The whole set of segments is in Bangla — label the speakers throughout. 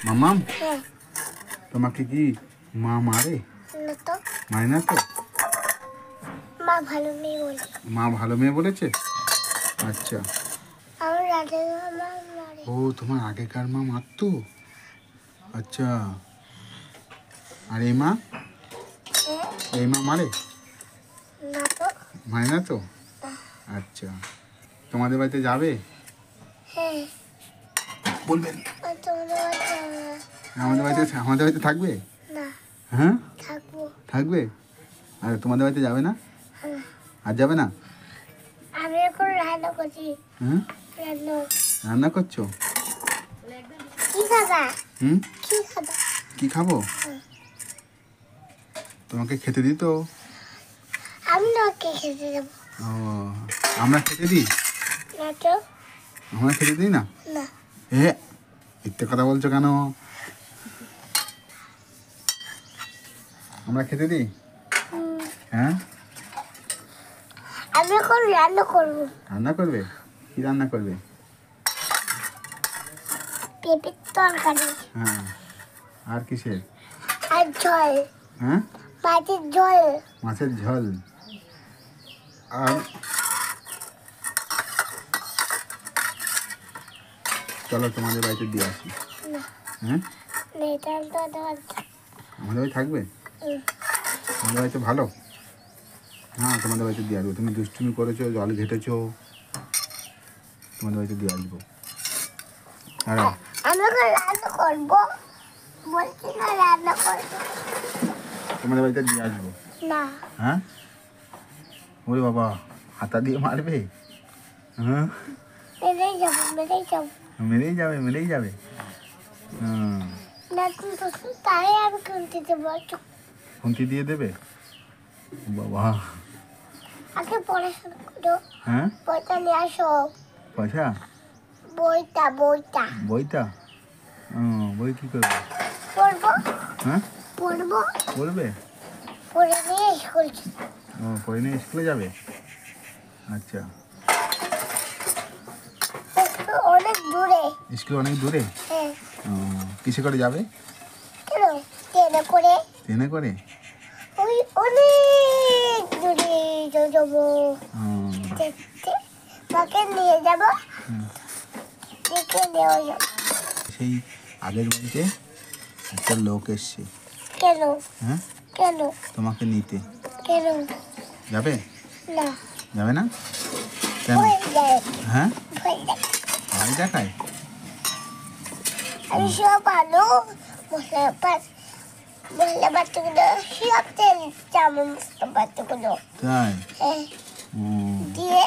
Speaker 1: মামাম তোমাকে কি মা মারে?
Speaker 2: না তো।
Speaker 1: মারে না তো?
Speaker 2: মা ভালো মেয়ে বলে।
Speaker 1: মা ভালো মেয়ে বলেছে? আচ্ছা।
Speaker 2: আমার রাজা মা মারে।
Speaker 1: ও তোমার আগেকার মা মারতো? আচ্ছা। আর এই মা? এই মা মারে?
Speaker 2: না তো।
Speaker 1: মারে না তো? আচ্ছা। তোমাদের বাড়িতে যাবে?
Speaker 2: হ্যাঁ।
Speaker 1: বলবেন
Speaker 2: তোমাদের বাড়িতে
Speaker 1: আমাদের বাড়িতে থাকবে?
Speaker 2: না।
Speaker 1: হ্যাঁ
Speaker 2: থাকবো।
Speaker 1: থাকবে। আর তোমাদের বাড়িতে যাবে না?
Speaker 2: হ্যাঁ।
Speaker 1: আর যাবে না?
Speaker 2: আমি এখন রান্না করছি।
Speaker 1: হ্যাঁ রান্না করছো?
Speaker 2: কি খাবা?
Speaker 1: কি
Speaker 2: খাবা?
Speaker 1: কি খাবো? তোমাকে খেতে দিই তো?
Speaker 2: আমি তোমাকে খেতে দেবো।
Speaker 1: ও আমরা খেতে দিই?
Speaker 2: না তো।
Speaker 1: আমরা খেতে দিই না?
Speaker 2: না।
Speaker 1: মিথ্যে কথা বলছো কেন? আমরা খেতে দিই? হ্যাঁ
Speaker 2: আমি এখন রান্না করবো।
Speaker 1: রান্না করবে? কি রান্না করবে?
Speaker 2: পেঁপের তরকারি।
Speaker 1: হ্যাঁ আর কিসের?
Speaker 2: আর ঝোল।
Speaker 1: হ্যাঁ
Speaker 2: মাছের ঝোল।
Speaker 1: মাছের ঝোল। আর চলো তোমাদের বাড়িতে দিয়ে আসি। হ্যাঁ আমাদের বাড়ি থাকবে? আমাদের বাড়িতে ভালো? হ্যাঁ তোমাদের বাড়িতে দিয়ে আসবো। তুমি দুষ্টুমি করেছো, জল ঘেটেছো, তোমাদের বাড়িতে দিয়ে আসবো। আর
Speaker 2: আমি রান্না করবো বলছি না, রান্না করবো।
Speaker 1: তোমাদের বাড়িতে দিয়ে আসবো।
Speaker 2: না।
Speaker 1: হ্যাঁ ওরে বাবা হাতা দিয়ে মারবে? হ্যাঁ
Speaker 2: মেরেই যাবো।
Speaker 1: মেরেই যাবে।
Speaker 2: না তুমি তো তাই আমি খুনতে দেবো।
Speaker 1: খুন্তি দিয়ে দেবে? বাবা
Speaker 2: আগে পড়াশোনা করো।
Speaker 1: হ্যাঁ
Speaker 2: বইটা নিয়ে আসো।
Speaker 1: পয়সা?
Speaker 2: বইটা
Speaker 1: বই কি করবে?
Speaker 2: পড়বো।
Speaker 1: হ্যাঁ
Speaker 2: পড়বো।
Speaker 1: পড়বে?
Speaker 2: পড়ে নিয়ে স্কুল।
Speaker 1: পড়ে নিয়ে স্কুলে যাবে? আচ্ছা।
Speaker 2: অনেক দূরে।
Speaker 1: স্কুল অনেক দূরে?
Speaker 2: হ্যাঁ।
Speaker 1: কিসে করে যাবে?
Speaker 2: কেন? ট্রেনে করে।
Speaker 1: ট্রেনে করে?
Speaker 2: ওই অনেক দূরে যাবো। তাকে নিয়ে যাবো। দেখে নেওয়া যাবো।
Speaker 1: সেই আগের বাড়িতে একটা লোক এসছে।
Speaker 2: কেন?
Speaker 1: হ্যাঁ
Speaker 2: কেন?
Speaker 1: তোমাকে নিতে।
Speaker 2: কেন?
Speaker 1: যাবে?
Speaker 2: না।
Speaker 1: যাবে না কেন? হ্যাঁ ভয় দেখায়?
Speaker 2: আমি সব ভালো মশলা বাচ্চাগুলো সব তেল দিচ্ছে আমার মশলা বাচ্চাগুলো।
Speaker 1: তাই?
Speaker 2: দিয়ে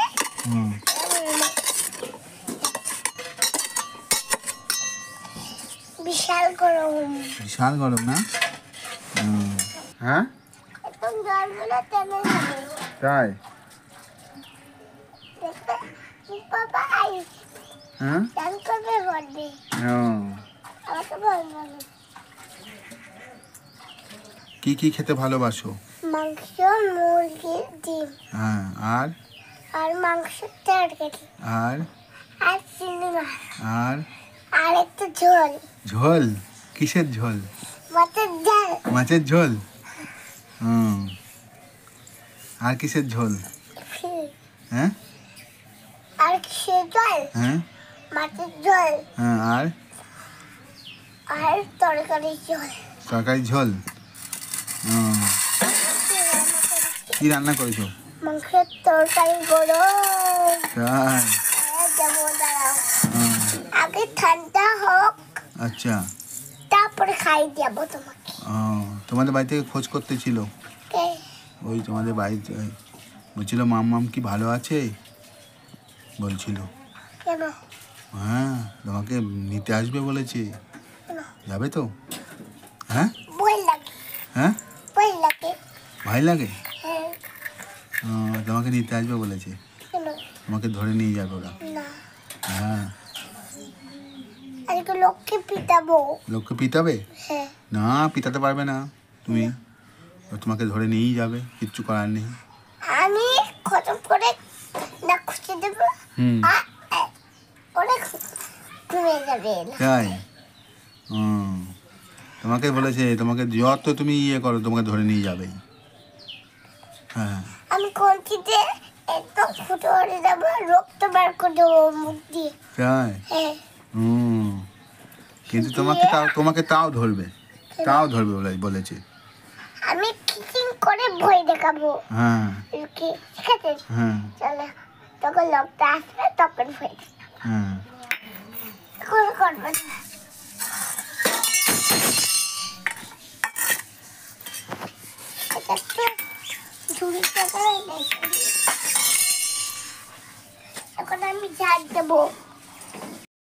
Speaker 2: বিশাল গরম
Speaker 1: না? হ্যাঁ
Speaker 2: একদম জলগুলো টেনে যাবে।
Speaker 1: তাই?
Speaker 2: বাবা
Speaker 1: হ্যাঁ
Speaker 2: চান করবে বলবে। আমাকে বলবে
Speaker 1: কি খেতে ভালোবাসো?
Speaker 2: মাংস, মুরগি, ডিম।
Speaker 1: হ্যাঁ
Speaker 2: আর মাংসের তরকারি।
Speaker 1: আর
Speaker 2: চিংড়ি মাছ।
Speaker 1: আর
Speaker 2: একটা ঝোল।
Speaker 1: ঝোল? কিসের ঝোল? মাছের ঝোল। আর কিসের ঝোল? হ্যাঁ
Speaker 2: আর কিসের ঝোল?
Speaker 1: হ্যাঁ
Speaker 2: মাছের ঝোল।
Speaker 1: হ্যাঁ
Speaker 2: আর তরকারির ঝোল।
Speaker 1: কি রান্না করেছো?
Speaker 2: মাংসের তরকারি গরম।
Speaker 1: তাই?
Speaker 2: দাঁড়াও আগে ঠান্ডা হোক,
Speaker 1: আচ্ছা
Speaker 2: তারপরে খাই যাবো তোমাকে।
Speaker 1: তোমাদের বাড়ি থেকে খোঁজ করতে ছিল।
Speaker 2: কে?
Speaker 1: ওই তোমাদের বাড়িতে বলছিল মাম কি ভালো আছে বলছিল।
Speaker 2: কেন?
Speaker 1: হ্যাঁ তোমাকে নিতে আসবে বলেছে। যাবে তো? হ্যাঁ
Speaker 2: ভয় লাগে।
Speaker 1: হ্যাঁ ভয় লাগে?
Speaker 2: হ্যাঁ।
Speaker 1: তোমাকে নিতে আসবে বলেছে।
Speaker 2: কেন?
Speaker 1: তোমাকে ধরে নিয়ে যাবে ওরা।
Speaker 2: না।
Speaker 1: হ্যাঁ
Speaker 2: আজকে লোককে পিটাবো।
Speaker 1: লোককে পিটাবে?
Speaker 2: হ্যাঁ।
Speaker 1: না পিটাতে পারবে না তুমি। তোমাকে ধরে নিয়েই যাবে, কিচ্ছু করার নেই।
Speaker 2: আমি খতম করে না খুঁজে দেবো। ওরা ঘুমিয়ে যাবে।
Speaker 1: তাই? হুম, তোমাকে বলেছে তোমাকে যত তুমি ইয়ে করো তোমাকে ধরে নিয়ে যাবেই। হ্যাঁ,
Speaker 2: আমি কঞ্চিতে একদম ফুটো করে দেবো, রক্ত বার করে দেবো মুখ দিয়ে।
Speaker 1: তাই?
Speaker 2: হ্যাঁ।
Speaker 1: হুম, কিন্তু তোমাকে তাও ধরবে, বলেছে।
Speaker 2: আমি কিচিং করে ভয় দেখাবো।
Speaker 1: হ্যাঁ
Speaker 2: ঠিক আছে,
Speaker 1: হ্যাঁ
Speaker 2: চলো, তখন লোকটা আসবে, তখন ভয় দেখাবো।
Speaker 1: হ্যাঁ।
Speaker 2: এখন করবো না। এটা তো ঝুড়ি টাকা। এখন আমি ঝাড় দেবো।